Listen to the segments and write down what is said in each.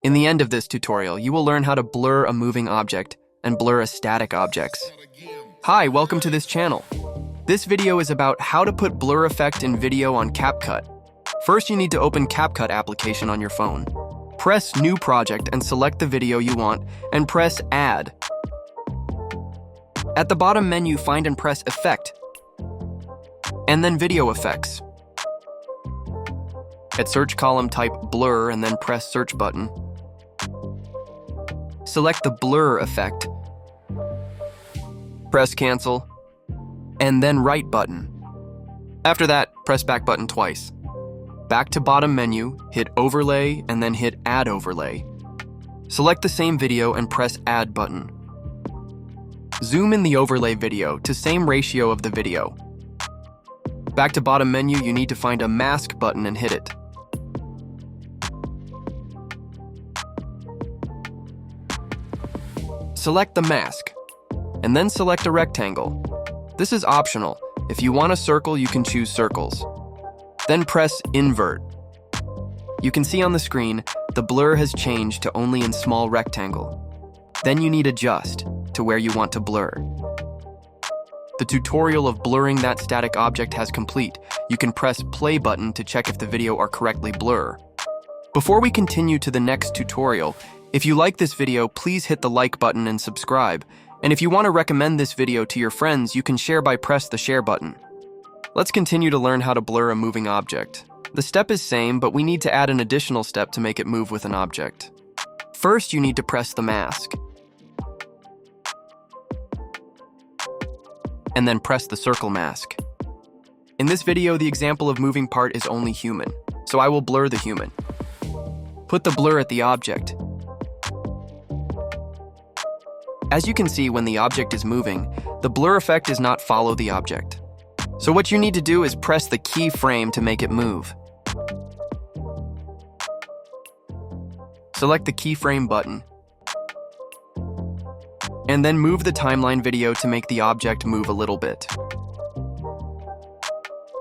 In the end of this tutorial, you will learn how to blur a moving object and blur a static objects. Hi, welcome to this channel. This video is about how to put blur effect in video on CapCut. First, you need to open CapCut application on your phone. Press New Project and select the video you want, and press Add. At the bottom menu, find and press Effect, and then Video Effects. At search column, type Blur and then press Search button. Select the Blur effect. Press Cancel, and then Right button. After that, press Back button twice. Back to bottom menu, hit Overlay, and then hit Add Overlay. Select the same video and press Add button. Zoom in the overlay video to same ratio of the video. Back to bottom menu, you need to find a Mask button and hit it. Select the mask, and then select a rectangle. This is optional. If you want a circle, you can choose circles. Then press Invert. You can see on the screen, the blur has changed to only in small rectangle. Then you need Adjust to where you want to blur. The tutorial of blurring that static object has complete. You can press Play button to check if the video are correctly blur. Before we continue to the next tutorial, if you like this video, please hit the like button and subscribe. And if you want to recommend this video to your friends, you can share by press the share button. Let's continue to learn how to blur a moving object. The step is same, but we need to add an additional step to make it move with an object. First, you need to press the mask. And then press the circle mask. In this video, the example of moving part is only human, so I will blur the human. Put the blur at the object. As you can see, when the object is moving, the blur effect does not follow the object. So what you need to do is press the keyframe to make it move. Select the keyframe button, and then move the timeline video to make the object move a little bit.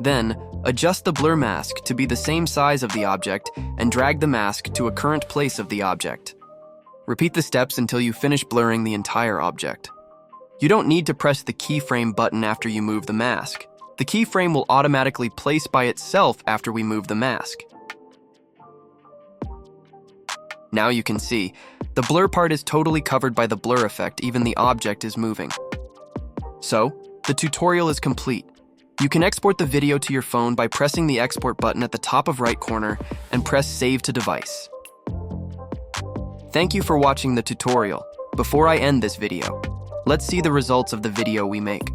Then, adjust the blur mask to be the same size of the object and drag the mask to a current place of the object. Repeat the steps until you finish blurring the entire object. You don't need to press the keyframe button after you move the mask. The keyframe will automatically place by itself after we move the mask. Now you can see, the blur part is totally covered by the blur effect, even the object is moving. So, the tutorial is complete. You can export the video to your phone by pressing the export button at the top of right corner and press Save to Device. Thank you for watching the tutorial. Before I end this video, let's see the results of the video we make.